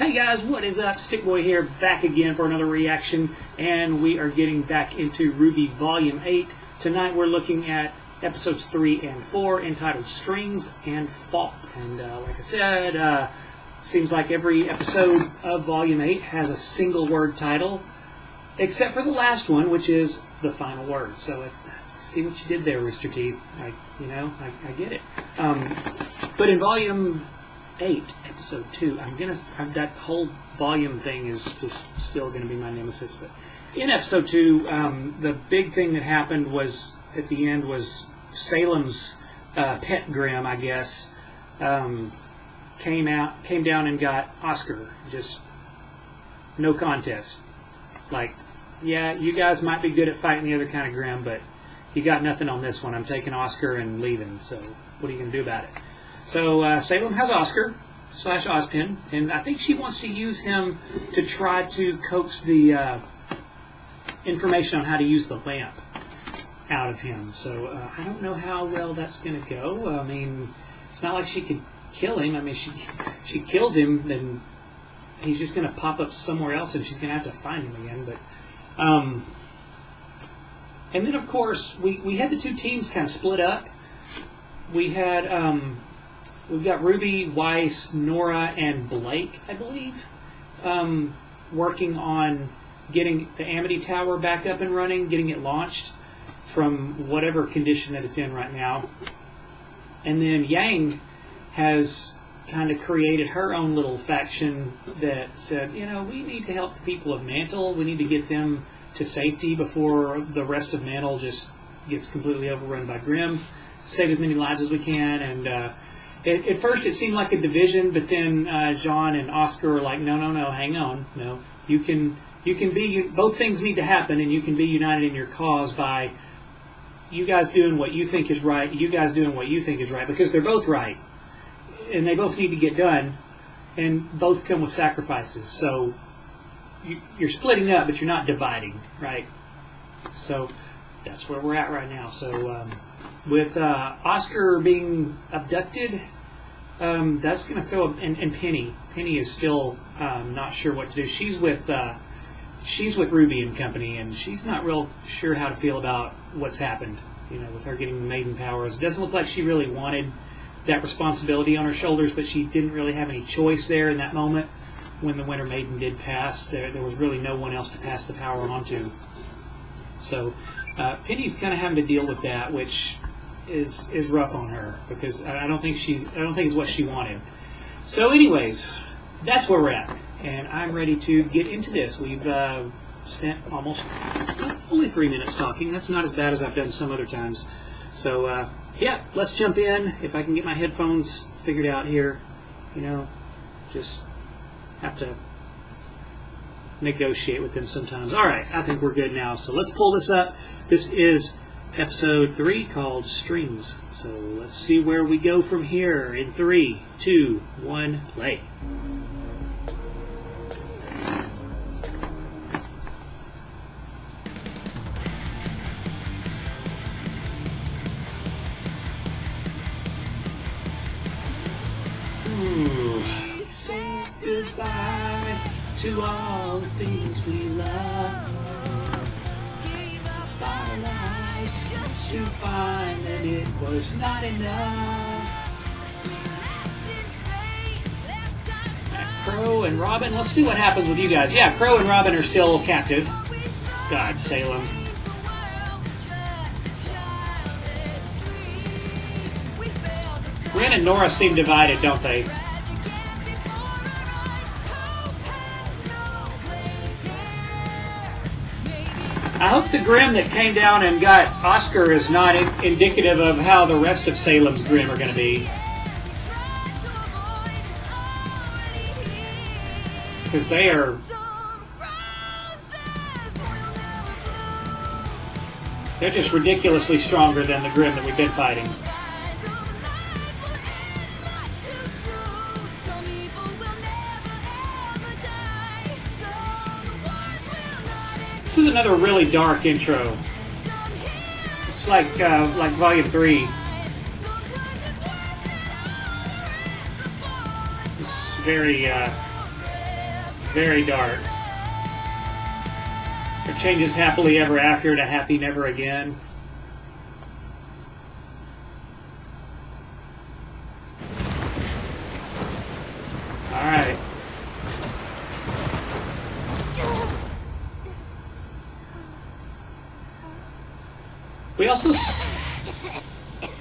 Hey guys, what is up? Stickboy here, back again for another reaction, and we are getting back into RWBY Volume 8. Tonight we're looking at episodes 3 and 4, entitled Strings and Fault. And like I said, it seems like every episode of Volume 8 has a single word title, except for the last one, which is the final word. So see what you did there, Rooster Teeth. I get it. But in Volume 8, Episode 2, that whole volume thing is just still going to be my nemesis. But in Episode 2, the big thing that happened was, at the end, was Salem's pet Grimm, I guess, came down and got Oscar. Just no contest. Like, yeah, you guys might be good at fighting the other kind of Grimm, but you got nothing on this one. I'm taking Oscar and leaving, so what are you going to do about it? So Salem has Oscar / Ozpin, and I think she wants to use him to try to coax the information on how to use the lamp out of him. So I don't know how well that's going to go. I mean, it's not like she could kill him. I mean, she kills him, then he's just going to pop up somewhere else, and she's going to have to find him again. But and then, of course, we had the two teams kind of split up. We had we've got RWBY, Weiss, Nora, and Blake, I believe, working on getting the Amity Tower back up and running, getting it launched from whatever condition that it's in right now. And then Yang has kind of created her own little faction that said, you know, we need to help the people of Mantle. We need to get them to safety before the rest of Mantle just gets completely overrun by Grimm. Save as many lives as we can. And at first it seemed like a division, but then Jean and Oscar were like, no, hang on. No, you can be, both things need to happen, and you can be united in your cause by you guys doing what you think is right, you guys doing what you think is right, because they're both right. And they both need to get done, and both come with sacrifices. So you're splitting up, but you're not dividing, right? So that's where we're at right now. So with Oscar being abducted, that's going to throw up, and Penny is still not sure what to do. She's with RWBY and company, and she's not real sure how to feel about what's happened. You know, with her getting the maiden powers, it doesn't look like she really wanted that responsibility on her shoulders, but she didn't really have any choice there in that moment when the Winter Maiden did pass. There was really no one else to pass the power on to. So Penny's kind of having to deal with that, which is rough on her, because I don't think it's what she wanted. So anyways, that's where we're at, and I'm ready to get into this. We've spent only 3 minutes talking. That's not as bad as I've done some other times. So yeah, let's jump in. If I can get my headphones figured out here, you know, just have to negotiate with them sometimes. Alright, I think we're good now. So let's pull this up. This is Episode 3, called Strings. So let's see where we go from here. In 3, 2, 1, play. Say goodbye to all the things we love. Our lives just to find that it was not enough. Crow and Robin, let's see what happens with you guys. Yeah, Crow and Robin are still captive. God, Salem. Ren and Nora seem divided, don't they? I hope the Grimm that came down and got Oscar is not indicative of how the rest of Salem's Grimm are going to be. Because they're just ridiculously stronger than the Grimm that we've been fighting. This is another really dark intro. It's like Volume 3. It's very Very dark. It changes happily ever after to happy never again. Alright.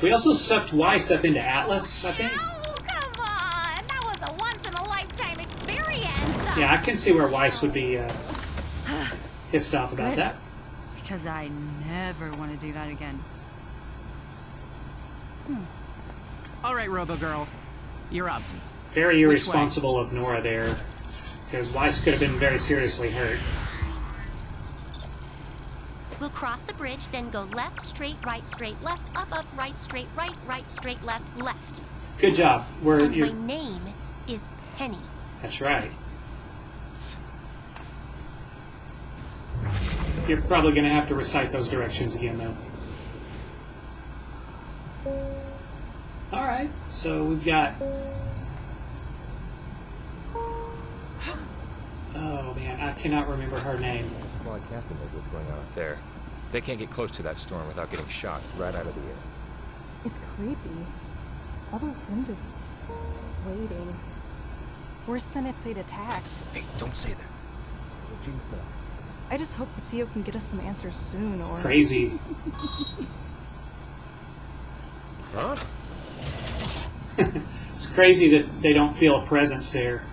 We also sucked Weiss up into Atlas, I think. Oh, come on! That was a once-in-a-lifetime experience! Yeah, I can see where Weiss would be pissed off about Good. that. Because I never want to do that again. All right, Robo-Girl. You're up. Very irresponsible of Nora there, because Weiss could have been very seriously hurt. We'll cross the bridge, then go left, straight, left, up, right, straight, left, left. Good job. Since my name is Penny. That's right. You're probably going to have to recite those directions again, though. Alright, so we've got... Oh, man, I cannot remember her name. Well, I can't think what's going on up there. They can't get close to that storm without getting shot right out of the air. It's creepy. All those men just waiting. Worse than if they'd attacked. Hey, don't say that. I just hope the CO can get us some answers soon, or... Crazy. Huh? It's crazy that they don't feel a presence there.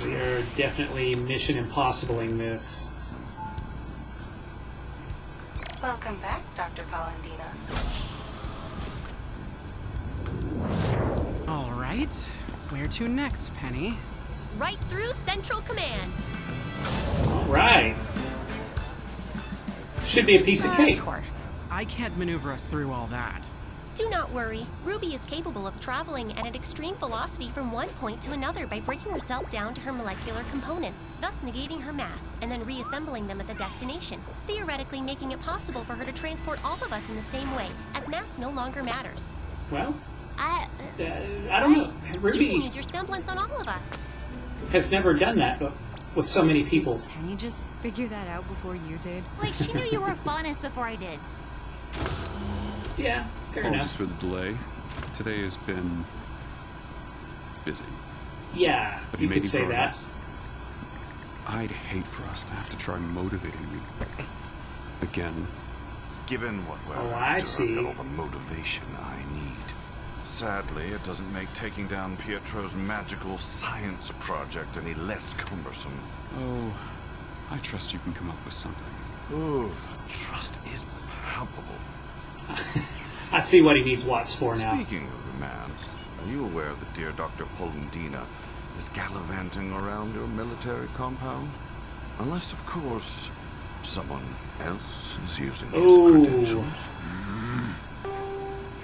We are definitely Mission Impossible-ing this. Welcome back, Dr. Polendina. All right. Where to next, Penny? Right through Central Command. Right. Should be a piece of cake. Of course. I can't maneuver us through all that. Do not worry. RWBY is capable of traveling at an extreme velocity from one point to another by breaking herself down to her molecular components, thus negating her mass, and then reassembling them at the destination, theoretically making it possible for her to transport all of us in the same way, as mass no longer matters. Well, I don't know. You can RWBY use your semblance on all of us. has never done that, but with so many people. Can you just figure that out before you did? Like, she knew you were a faunus before I did. Yeah, fair Apologies enough. for the delay. Today has been busy. Yeah, But you you could made say that. progress. I'd hate for us to have to try motivating you again. Given what we're Oh, after, I I've see. got all the motivation I need. Sadly, it doesn't make taking down Pietro's magical science project any less cumbersome. Oh, I trust you can come up with something. Ooh, trust is palpable. I see what he needs Watts for now. Speaking of the man, are you aware that dear Dr. Polendina is gallivanting around your military compound? Unless, of course, someone else is using his Ooh. credentials.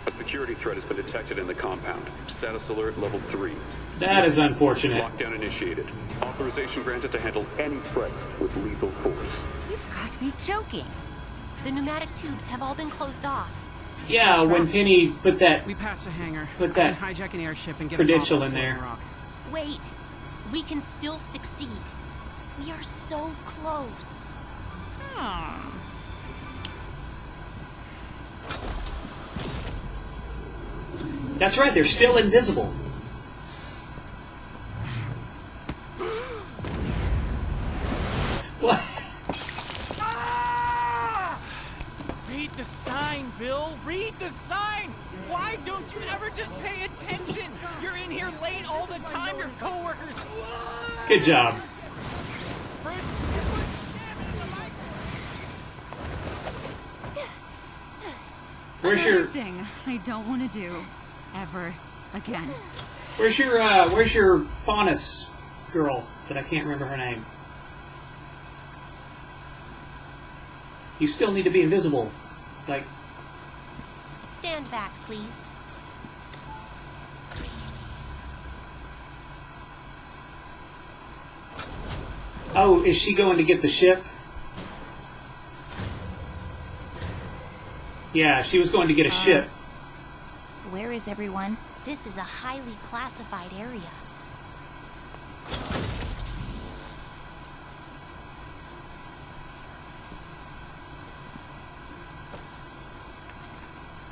A security threat has been detected in the compound. Status alert level 3. That is unfortunate. Lockdown initiated. Authorization granted to handle any threats with lethal force. You've got to be joking. The pneumatic tubes have all been closed off. Yeah, when Penny put that We passed a hangar. Put I that can hijack an airship and get credential us off in this there. floating rock. Wait, we can still succeed. We are so close. That's right, they're still invisible. What? Read the sign, Bill. Read the sign. Why don't you ever just pay attention? You're in here late all the time. Your coworkers. Good job. Where's Another your thing I don't want to do ever again. where's your Faunus girl that I can't remember her name? You still need to be invisible. Like, Stand back, please. oh, is she going to get the ship? Yeah, she was going to get a ship Where is everyone? This is a highly classified area.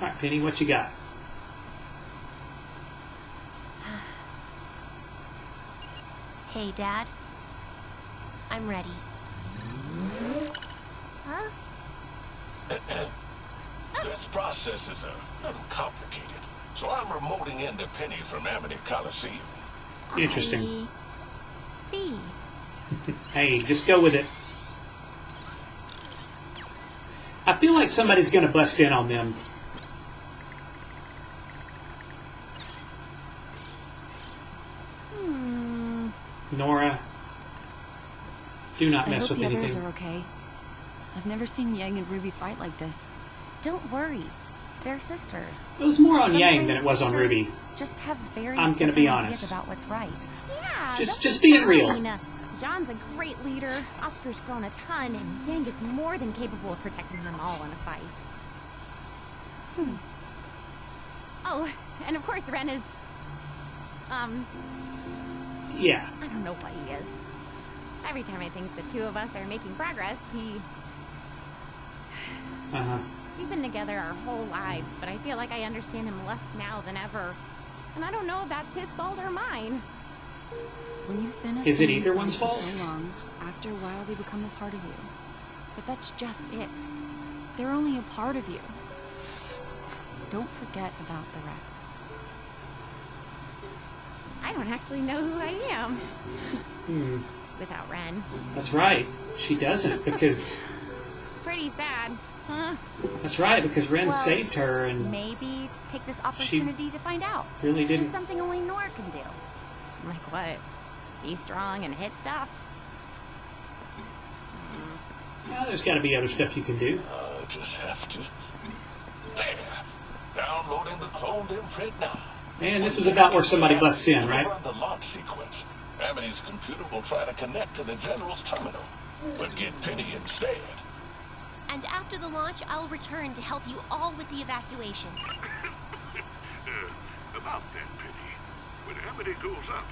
All right, Penny, what you got? Hey, Dad. I'm ready. Huh? This process is a little complicated, so I'm remoting into Penny from Amity Coliseum. Interesting. I see. Hey, just go with it. I feel like somebody's going to bust in on them. Nora, do not mess with I hope the anything. others are okay. I've never seen Yang and Ruby fight like this. Don't worry. They're sisters. It was more on Yang Sometimes than it was on sisters Ruby. Just have very I'm gonna be different ideas honest. about what's right. Yeah, Just being real. Jean's a great leader. Oscar's grown a ton, and Yang is more than capable of protecting them all in a fight. Oh, and of course Ren is... Yeah. I don't know what he is. Every time I think the two of us are making progress, he... Uh-huh. We've been together our whole lives, but I feel like I understand him less now than ever. And I don't know if that's his fault or mine. When you've been at Is it someone's either one's side fault? for so long, after a while they become a part of you. But that's just it. They're only a part of you. Don't forget about the rest. I don't actually know who I am. Hmm. Without Ren. That's right. She doesn't because... Pretty sad, huh? That's right, because Ren Well, saved her and Maybe take this opportunity to find out. really Do didn't... something only Nora can do. Like what? Be strong and hit stuff? Well, there's got to be other stuff you can do. I just have to. There. Downloading the cloned imprint now. And this is about where somebody busts in, right? Run the launch sequence. Amity's computer will try to connect to the General's terminal, but get Penny instead. And after the launch, I'll return to help you all with the evacuation. About that, Penny. When Amity goes up,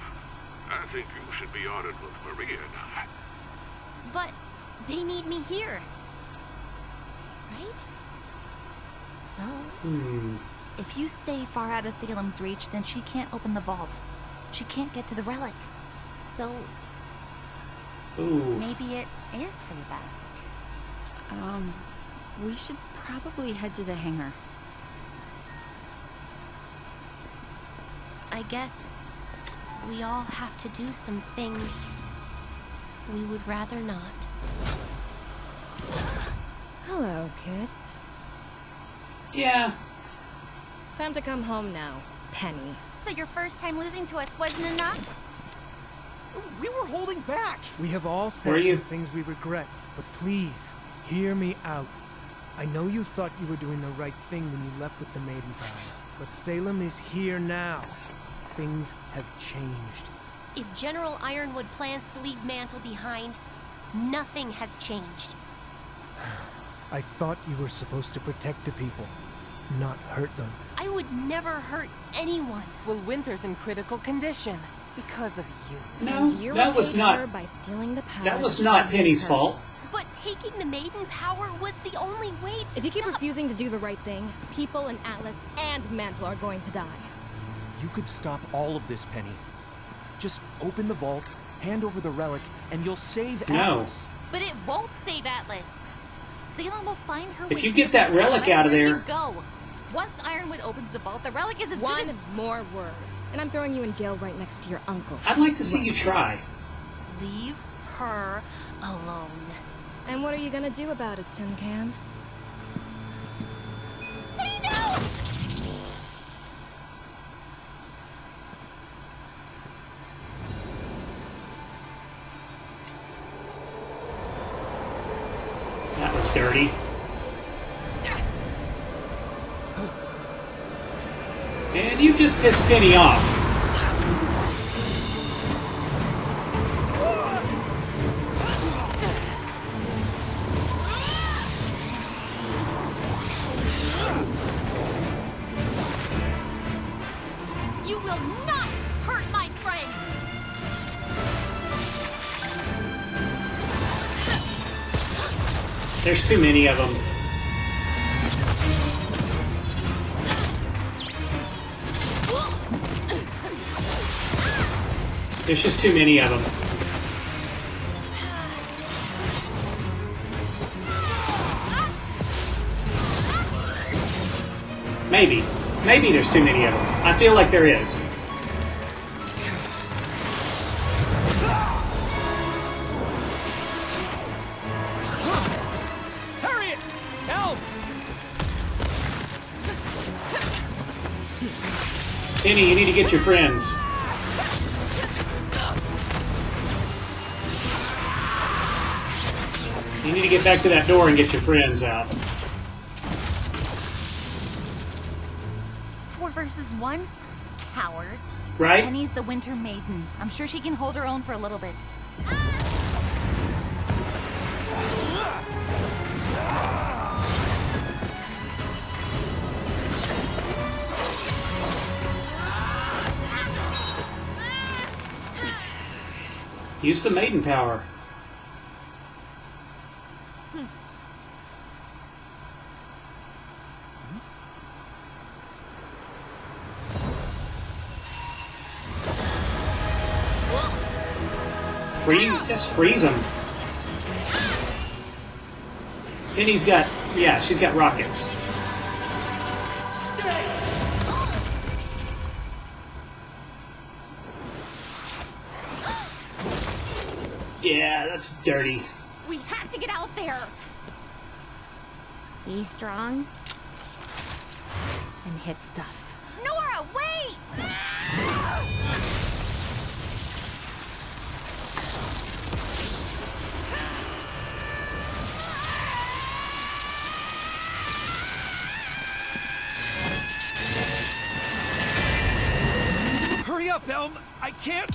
I think you should be on it with Maria and I. But they need me here. Right? Hmm. If you stay far out of Salem's reach, then she can't open the vault. She can't get to the relic. So Ooh. maybe it is for the best. We should probably head to the hangar. I guess we all have to do some things we would rather not. Hello, kids. Yeah. Time to come home now, Penny. So your first time losing to us wasn't enough? We were holding back. We have all Were said you? some things we regret, but please, hear me out. I know you thought you were doing the right thing when you left with the Maiden Power, but Salem is here now. Things have changed. If General Ironwood plans to leave Mantle behind, nothing has changed. I thought you were supposed to protect the people, not hurt them. I would never hurt anyone. Well, Winter's in critical condition because of you. No, And you that was repaid not... her by stealing the power That was that not she Penny's gave fault. her. But taking the Maiden Power was the only way to If you keep stop. refusing to do the right thing, people in Atlas and Mantle are going to die. You could stop all of this, Penny. Just open the vault, hand over the relic, and you'll save No. Atlas. But it won't save Atlas. Salem will find her If way you to get the that vault, relic no out of matter where there- you go. Once Ironwood opens the vault, the relic is as good One as... more word, and I'm throwing you in jail right next to your uncle. I'd like to see you try. Leave her alone. And what are you gonna do about it, Tin Can? Hey, no! That was dirty. And you just pissed Penny off. shall not hurt my friends! There's too many of them. There's just too many of them. Maybe. Maybe there's too many of them. I feel like there is. Harriet! Help! Penny, you need to get your friends. You need to get back to that door and get your friends out. 4 versus 1? Cowards. Right? Penny's the Winter Maiden. I'm sure she can hold her own for a little bit. Use the maiden power. Just freeze them. Penny's got, yeah, she's got rockets. Yeah, that's dirty. We have to get out there. Be strong and hit stuff. Nora, wait! Hurry up, Elm! I can't!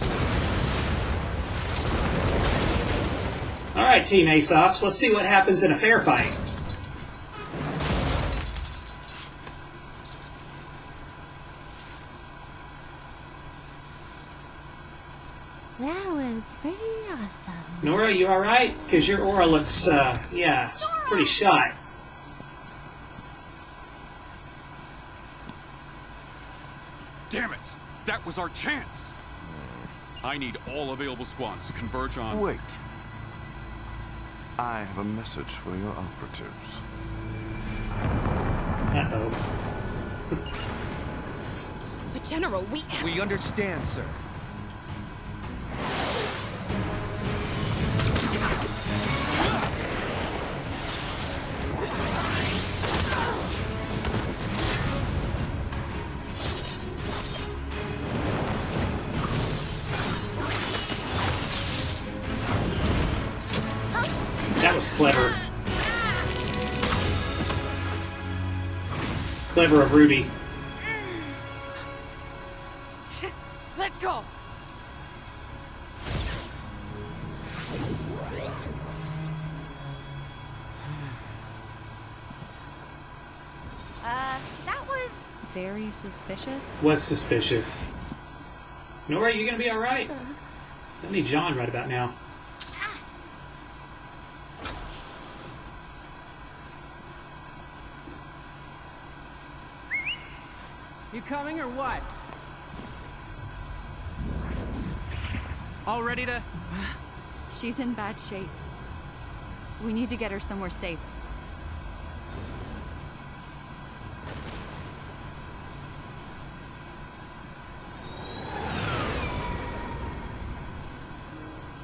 Alright, Team Aesop's, let's see what happens in a fair fight. That was pretty awesome. Nora, you alright? Because your aura looks, yeah, it's pretty shot. Damn it! That was our chance! I need all available squads to converge on... Wait. I have a message for your operatives. Uh-oh. But General, we understand, sir. That was clever. Clever of RWBY. Let's go! That was very suspicious. Was suspicious. Nora, you gonna be alright? I need John right about now. You coming or what? All ready to... She's in bad shape. We need to get her somewhere safe.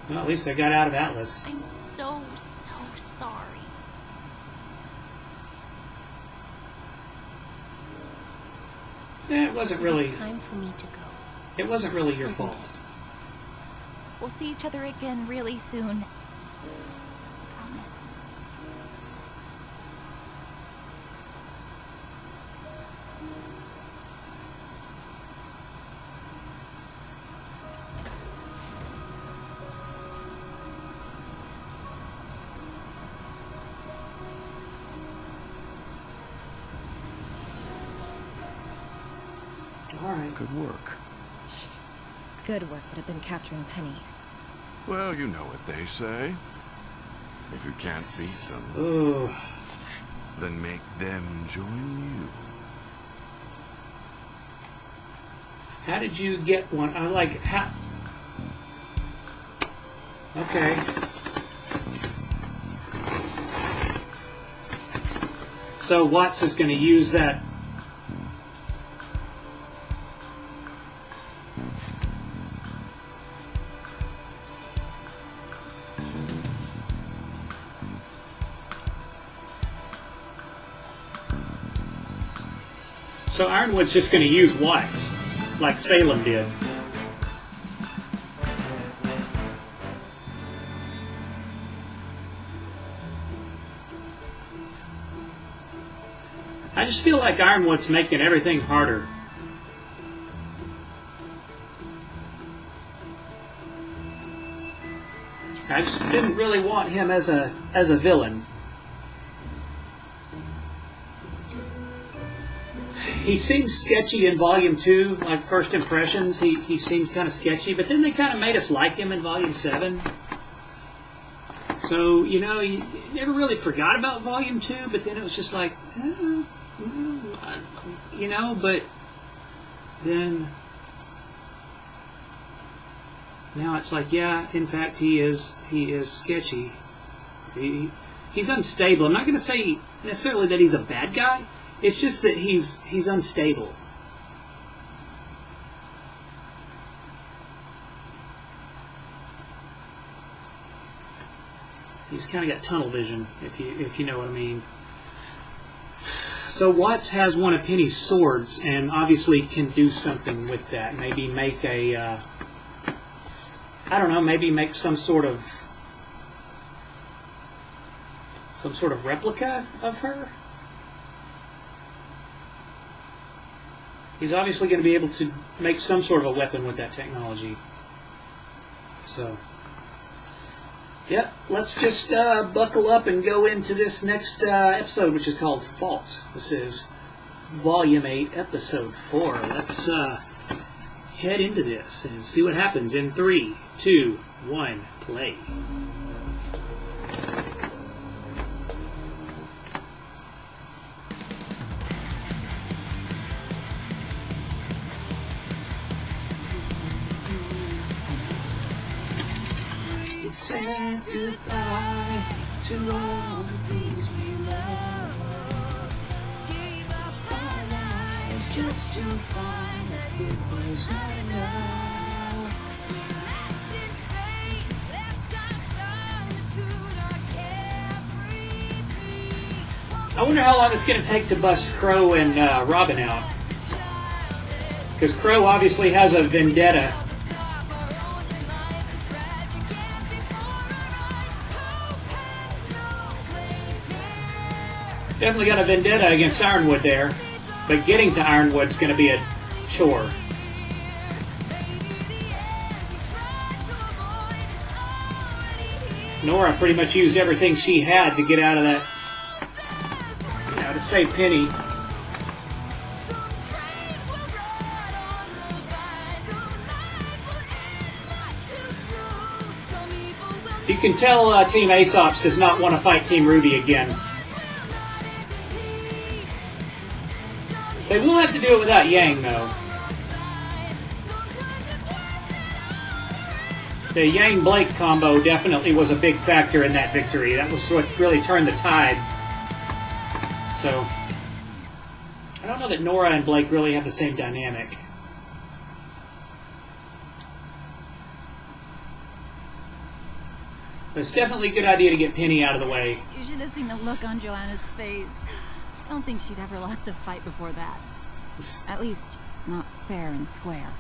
Well, at least I got out of Atlas. I'm so sorry. Yeah, it wasn't really... It's time for me to go. It wasn't really your Isn't fault. it? We'll see each other again really soon. Promise. Alright. Good work. good work would have been capturing Penny. Well, you know what they say. If you can't beat them, then make them join you. How did you get one? I'm like, how? Okay. So Watts is going to use that. So Ironwood's just going to use Watts, like Salem did. I just feel like Ironwood's making everything harder. I just didn't really want him as a villain. He seemed sketchy in Volume 2, like first impressions. He seemed kind of sketchy, but then they kind of made us like him in Volume 7. So, you know, you never really forgot about Volume 2, but then it was just like, you know, but then now it's like, yeah, in fact, he is sketchy. He's unstable. I'm not going to say necessarily that he's a bad guy. It's just that he's unstable. He's kind of got tunnel vision, if you know what I mean. So Watts has one of Penny's swords, and obviously can do something with that. Maybe make a, I don't know, maybe make some sort of replica of her. He's obviously going to be able to make some sort of a weapon with that technology. So, yep, let's just buckle up and go into this next episode, which is called Fault. This is Volume 8, Episode 4. Let's head into this and see what happens in 3, 2, 1, play. Said goodbye to all the things we loved. Gave up our lives just to find that it was not enough. Acted fate, left us solitude, our carefree. I wonder how long it's going to take to bust Crow and Robin out. Because Crow obviously has a vendetta. Definitely got a vendetta against Ironwood there, but getting to Ironwood's going to be a chore. Nora pretty much used everything she had to get out of that, to save Penny. You can tell Team Aesop's does not want to fight Team RWBY again. They will have to do it without Yang, though. The Yang-Blake combo definitely was a big factor in that victory. That was what really turned the tide. So, I don't know that Nora and Blake really have the same dynamic. But it's definitely a good idea to get Penny out of the way. You should have seen the look on Joanna's face. I don't think she'd ever lost a fight before that. At least, not fair and square.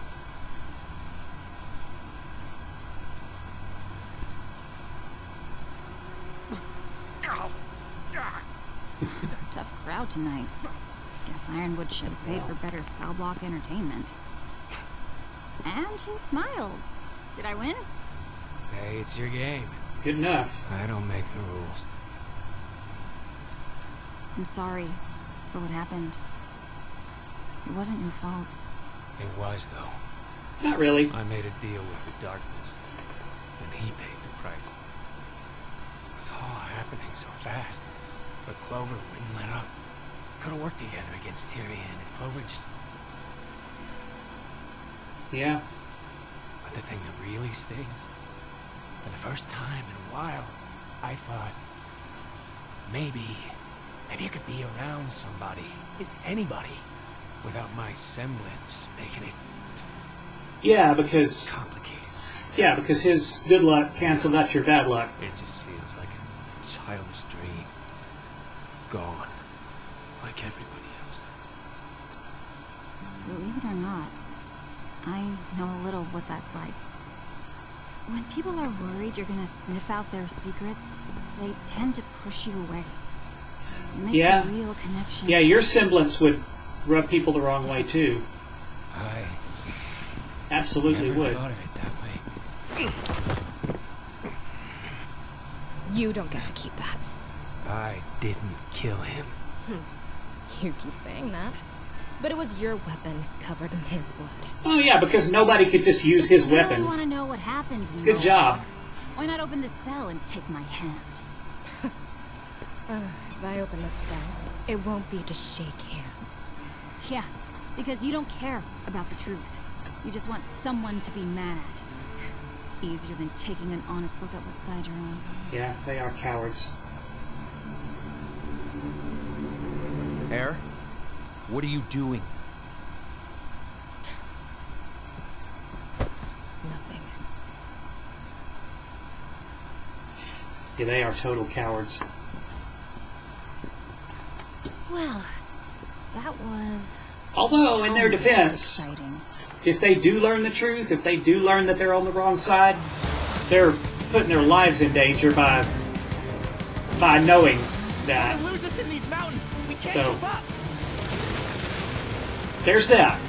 Tough crowd tonight. Guess Ironwood should have paid for better cell block entertainment. And she smiles. Did I win? Hey, it's your game. Good enough. I don't make the rules. I'm sorry for what happened. It wasn't your fault. It was, though. Not really. I made a deal with the darkness, and he paid the price. It was all happening so fast, but Clover wouldn't let up. Could have worked together against Tyrion if Clover just... Yeah. But the thing that really stings, for the first time in a while, I thought, maybe I could be around somebody, anybody, without my semblance making it Yeah, because... complicated. Yeah, because his good luck canceled out your bad luck. It just feels like a childish dream. Gone. Like everybody else. Believe it or not, I know a little of what that's like. When people are worried you're gonna sniff out their secrets, they tend to push you away. It makes Yeah. a real connection. Yeah, your semblance would rub people the wrong way, too. I absolutely never would. thought of it that way. You don't get to keep that. I didn't kill him. You keep saying that. But it was your weapon covered in his blood. Oh, yeah, because nobody could just use his I really weapon. want to know what happened. Good job. Why not open the cell and take my hand? If I open the cell, it won't be to shake hands. Yeah, because you don't care about the truth. You just want someone to be mad at. Easier than taking an honest look at what side you're on. Yeah, they are cowards. Air? What are you doing? Nothing. Yeah, they are total cowards. Well, that was... Although, in their defense, exciting. if they do learn the truth, if they do learn that they're on the wrong side, they're putting their lives in danger by knowing that. Lose us in these mountains. We can't So, keep up. there's that.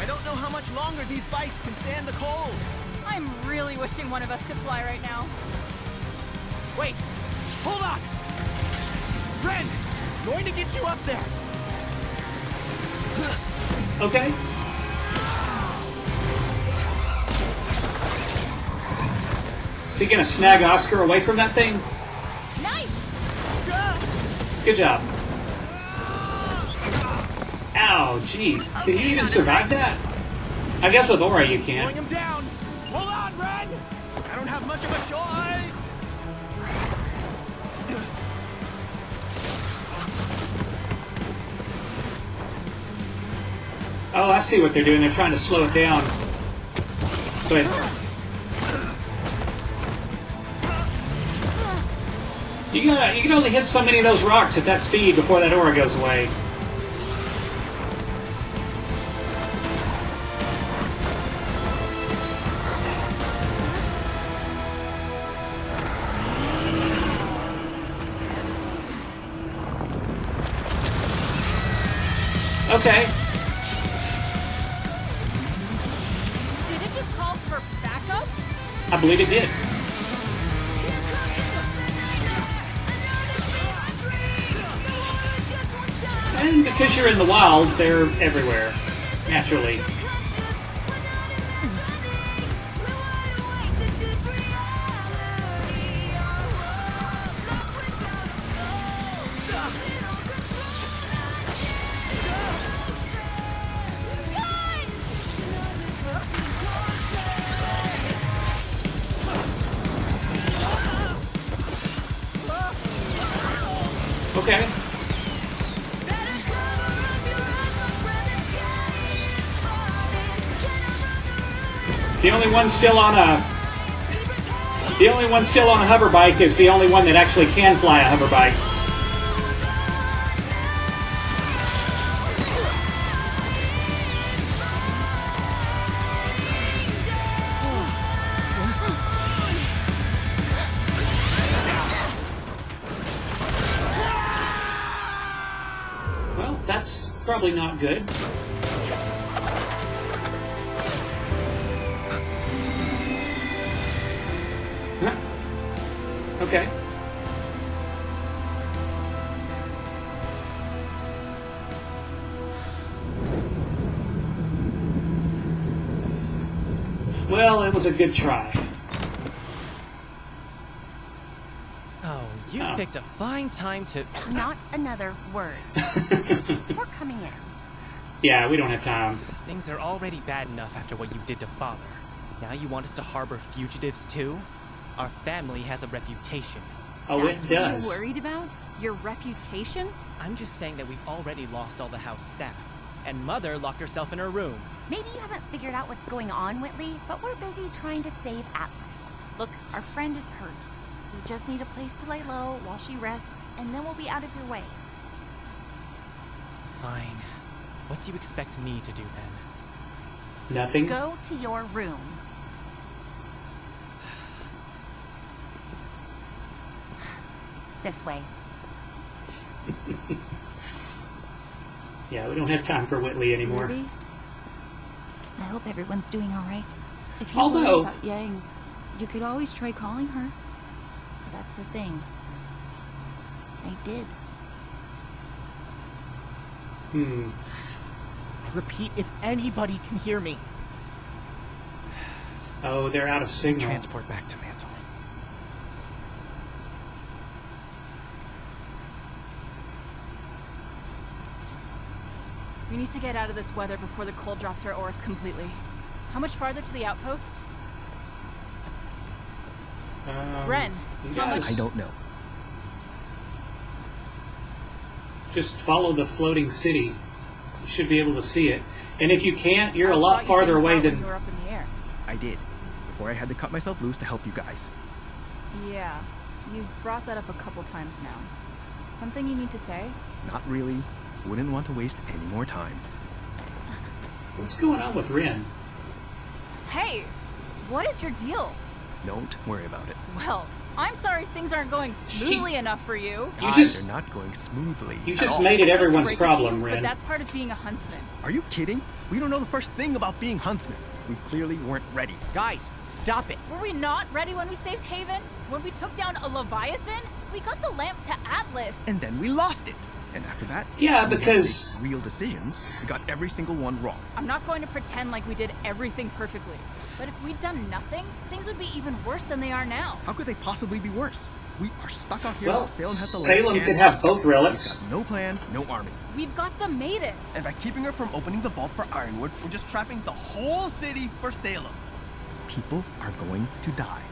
I don't know how much longer these bikes can stand the cold. I'm really wishing one of us could fly right now. Wait, hold on. Ren, going to get you up there. Okay. Is he gonna snag Oscar away from that thing? Nice! Good job. Ow, jeez. Can you even survive that? I guess with Aura you Slowing can. him down. Hold on, Ren. I don't have much of a choice. Oh, I see what they're doing. They're trying to slow it down. So you can only hit so many of those rocks at that speed before that aura goes away. Okay. Did it just call for backup? I believe it did. And because you're in the wild, they're everywhere. Naturally. Okay. The only one still on a hover bike is the only one that actually can fly a hover bike. Well, that's probably not good. Huh. Okay. Well, it was a good try. Oh, you picked a fine time to... Not another word. We're coming in. Yeah, we don't have time. Things are already bad enough after what you did to Father. Now you want us to harbor fugitives too? Our family has a reputation. Oh, That's it does. what you're worried about? Your reputation? I'm just saying that we've already lost all the house staff. And Mother locked herself in her room. Maybe you haven't figured out what's going on, Whitley, but we're busy trying to save Atlas. Look, our friend is hurt. We just need a place to lay low while she rests, and then we'll be out of your way. Fine. What do you expect me to do then? Nothing. Go to your room. This way. Yeah, we don't have time for Whitley anymore. Ruby, I hope everyone's doing all right. if you worry about Yang, you could always try calling her. That's the thing. I did. I repeat, if anybody can hear me. Oh, they're out of signal. Transport back to Mantle. We need to get out of this weather before the cold drops our ores completely. How much farther to the outpost? Ren, how much? I don't know. Just follow the floating city. You should be able to see it. And if you can't, you're a lot I thought you farther said you saw away it when than... you were up in the air. I did. Before I had to cut myself loose to help you guys. Yeah, you've brought that up a couple times now. Something you need to say? Not really. Wouldn't want to waste any more time. What's going on with Ren? Hey, what is your deal? Don't worry about it. Well, I'm sorry things aren't going smoothly enough for you. They're not going smoothly. You at just all. made it I hate to everyone's break it to problem, you, Ren. But that's part of being a huntsman. Are you kidding? We don't know the first thing about being huntsmen. We clearly weren't ready. Guys, stop it. Were we not ready when we saved Haven? When we took down a Leviathan? We got the lamp to Atlas. And then we lost it. And after that, Yeah, when we had to because- make real decisions, we got every single one wrong. I'm not going to pretend like we did everything perfectly. But if we'd done nothing, things would be even worse than they are now. How could they possibly be worse? We are stuck out here. Well, with Salem has the Salem land could and have Oscar. both relics. We've got no plan, no army. We've got the maiden. And by keeping her from opening the vault for Ironwood, we're just trapping the whole city for Salem. People are going to die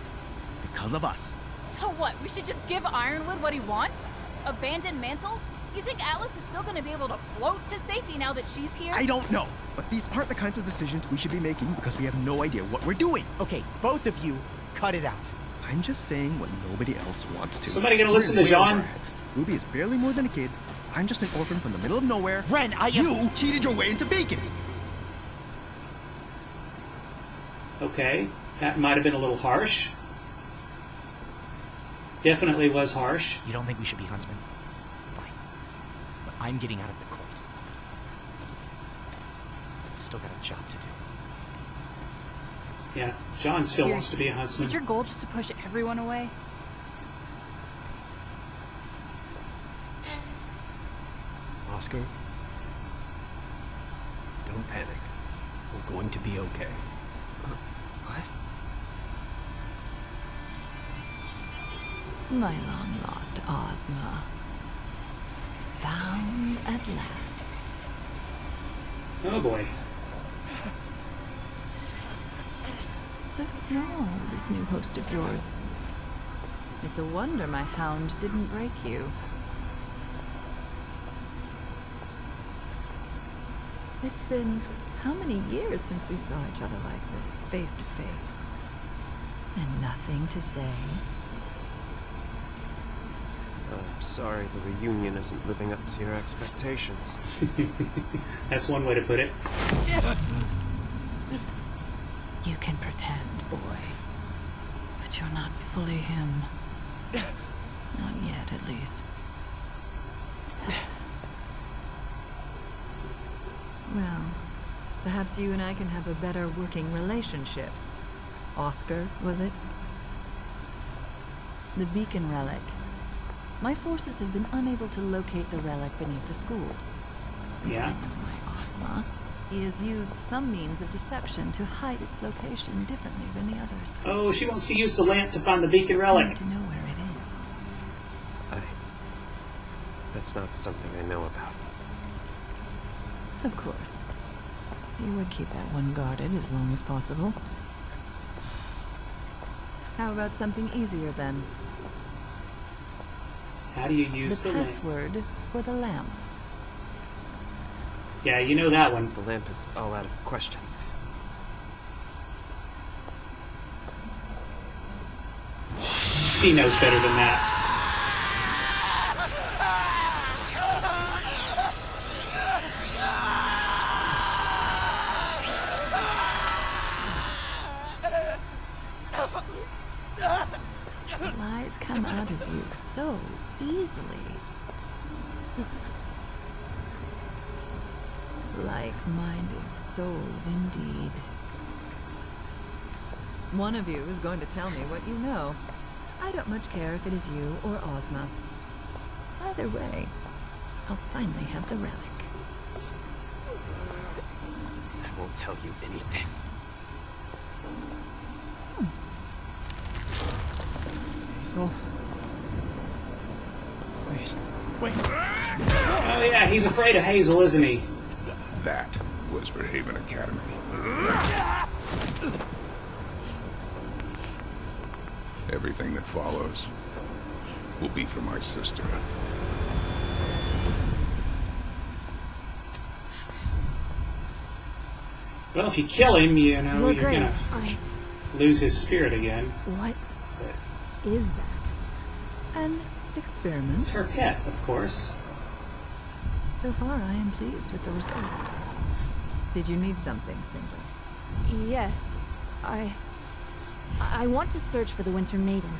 because of us. So what? We should just give Ironwood what he wants? Abandon Mantle? You think Atlas is still going to be able to float to safety now that she's here? I don't know, but these aren't the kinds of decisions we should be making because we have no idea what we're doing. Okay, both of you, cut it out. I'm just saying what nobody else wants to. Somebody gonna We're listen to way John? over our heads. Ruby is barely more than a kid. I'm just an orphan from the middle of nowhere. Ren, You cheated your way into bacon! Okay, that might have been a little harsh. Definitely was harsh. You don't think we should be huntsmen? Fine. But I'm getting out of the court. Still got a job to do. Yeah, John still wants to be a Is huntsman. your goal just to push everyone away? Oscar, don't panic. We're going to be okay. What? My long-lost Ozma. Found at last. Oh boy. So small, this new host of yours. It's a wonder my hound didn't break you. It's been how many years since we saw each other like this, face to face? And nothing to say? I'm sorry the reunion isn't living up to your expectations. That's one way to put it. You can pretend, boy. But you're not fully him. Not yet, at least. Well, perhaps you and I can have a better working relationship. Oscar, was it? The beacon relic. My forces have been unable to locate the relic beneath the school. Yeah. I know my Ozma. He has used some means of deception to hide its location differently than the others. Oh, she wants to use the lamp to find the beacon relic. I need to know where it is. That's not something I know about. Of course. You would keep that one guarded as long as possible. How about something easier then? How do you use the lamp? password for the lamp. Yeah, you know that one. The lamp is all out of questions. She knows better than that. Lies come out of you so easily. Like-minded souls indeed. One of you is going to tell me what you know. I don't much care if it is you or Ozma. Either way, I'll finally have the relic. I won't tell you anything. Hazel? Wait. Oh yeah, he's afraid of Hazel, isn't he? That was for Haven Academy. Everything that follows will be for my sister. Well, if you kill him, you know, Your you're Grace, gonna lose his spirit again. What is that? An experiment. It's her pet, of course. So far, I am pleased with the results. Did you need something, Singer? Yes. I want to search for the Winter Maiden.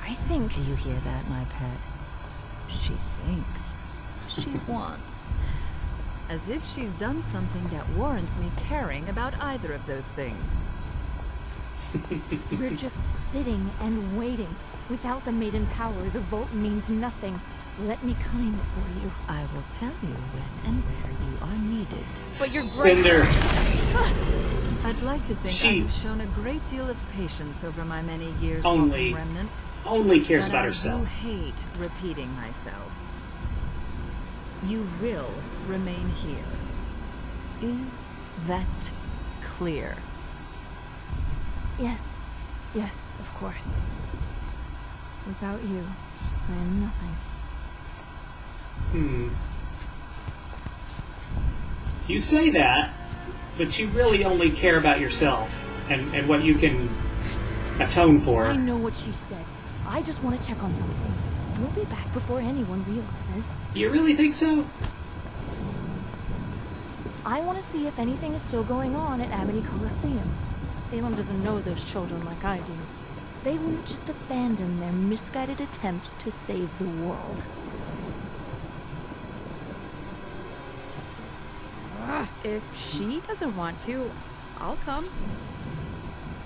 I think... Do you hear that, my pet? She thinks. She wants. As if she's done something that warrants me caring about either of those things. We're just sitting and waiting. Without the Maiden power, the Vault means nothing. Let me claim it for you. I will tell you when and where you are needed. But you're Cinder. I'd like to think I have shown a great deal of patience over my many years walking Remnant. Only cares but about I herself. do hate repeating myself. You will remain here. Is that clear? Yes. Yes, of course. Without you, I am nothing. You say that, but you really only care about yourself and what you can atone for. I know what she said. I just want to check on something. We'll be back before anyone realizes. You really think so? I want to see if anything is still going on at Amity Coliseum. Salem doesn't know those children like I do. They wouldn't just abandon their misguided attempt to save the world. If she doesn't want to, I'll come.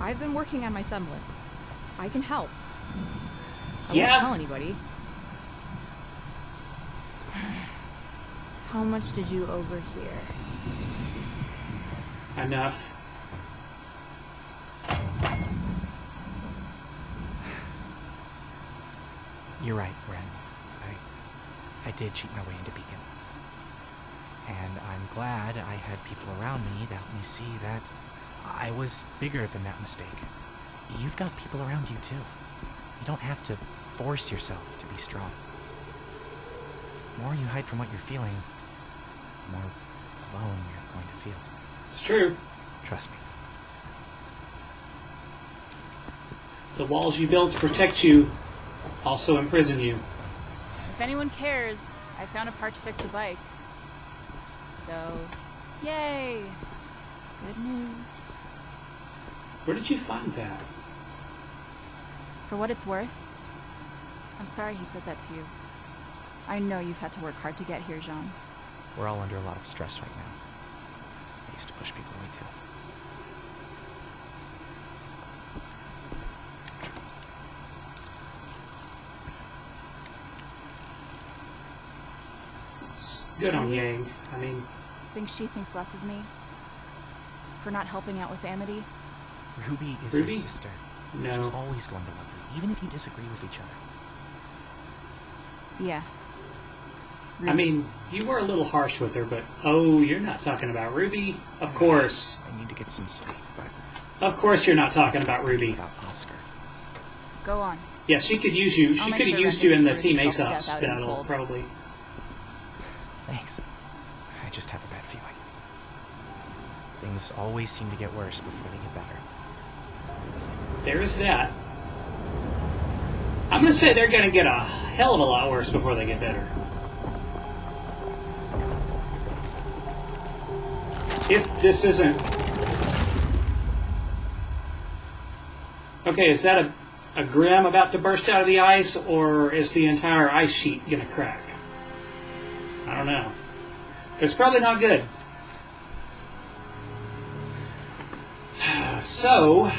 I've been working on my semblance. I can help. I won't tell anybody. How much did you overhear? Enough. You're right, Ren. I did cheat my way into Beacon. And I'm glad I had people around me to help me see that I was bigger than that mistake. You've got people around you too. You don't have to force yourself to be strong. The more you hide from what you're feeling, the more alone you're going to feel. It's true. Trust me. The walls you built to protect you also imprison you. If anyone cares, I found a part to fix the bike. So, yay! Good news. Where did you find that? For what it's worth, I'm sorry he said that to you. I know you've had to work hard to get here, Jean. We're all under a lot of stress right now. I used to push people away too. It's good on Yang. I mean... Think she thinks less of me? for not helping out with Amity? Ruby is Ruby? your sister. No. She's always going to love you, even if you disagree with each other. Yeah. I mean, you were a little harsh with her, but oh, you're not talking about Ruby? Of course. I need to get some sleep, but... Of course you're not talking about Ruby. About Oscar. Go on. Yeah, she could use you. She make could have sure used Ren you in the doesn't Team burn himself to Aesop's death out in the battle, cold. probably. Thanks. I just have a bad feeling. Things always seem to get worse before they get better. There's that. I'm going to say they're going to get a hell of a lot worse before they get better. If this isn't... Okay, is that a Grim about to burst out of the ice, or is the entire ice sheet going to crack? I don't know. It's probably not good. So,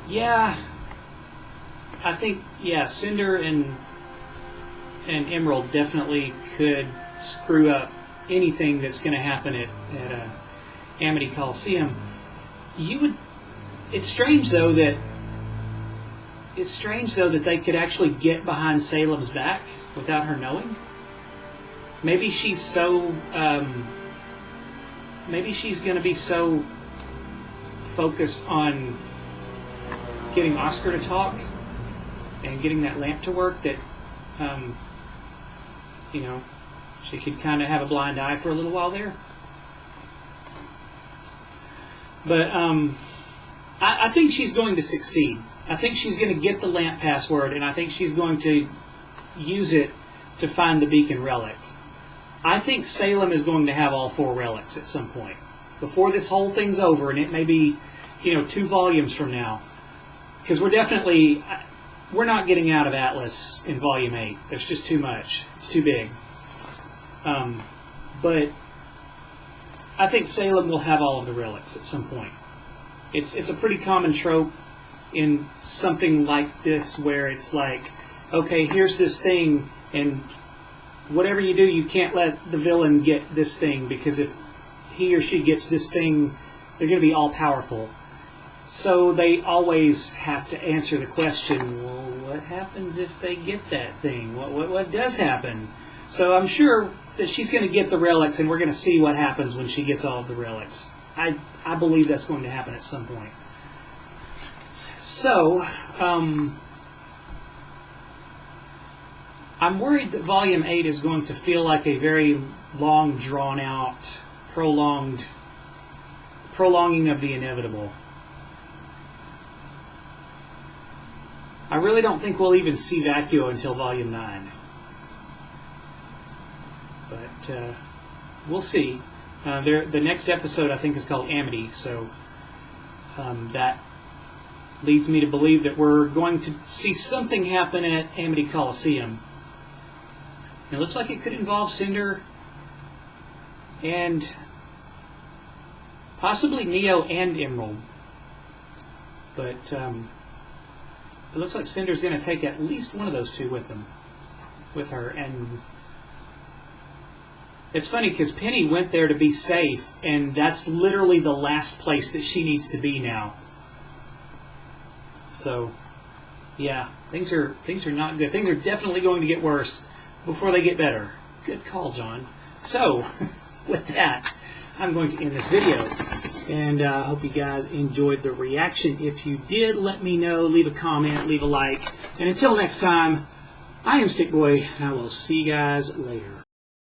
yeah, I think, yeah, Cinder and Emerald definitely could screw up anything that's going to happen at Amity Coliseum. It's strange though that they could actually get behind Salem's back without her knowing. Maybe she's so maybe she's going to be so focused on getting Oscar to talk and getting that lamp to work that she could kind of have a blind eye for a little while there. But I think she's going to succeed. I think she's going to get the lamp password, and I think she's going to use it to find the beacon relic. I think Salem is going to have all 4 relics at some point. Before this whole thing's over, and it may be, 2 volumes from now. Because we're not getting out of Atlas in Volume 8. There's just too much. It's too big. But I think Salem will have all of the relics at some point. It's a pretty common trope in something like this where it's like, okay, here's this thing, and whatever you do, you can't let the villain get this thing, because if he or she gets this thing, they're going to be all-powerful. So they always have to answer the question, well, what happens if they get that thing? What does happen? So I'm sure that she's going to get the relics, and we're going to see what happens when she gets all of the relics. I believe that's going to happen at some point. So, I'm worried that Volume 8 is going to feel like a very long, drawn-out, prolonging of the inevitable. I really don't think we'll even see Vacuo until Volume 9. But we'll see. The next episode, I think, is called Amity, so that leads me to believe that we're going to see something happen at Amity Coliseum. It looks like it could involve Cinder and possibly Neo and Emerald. But it looks like Cinder's going to take at least one of those two with her. And it's funny because Penny went there to be safe, and that's literally the last place that she needs to be now. So, yeah, things are not good. Things are definitely going to get worse before they get better. Good call, John. So, with that, I'm going to end this video. And I hope you guys enjoyed the reaction. If you did, let me know. Leave a comment, leave a like. And until next time, I am Stickboy, and I will see you guys later.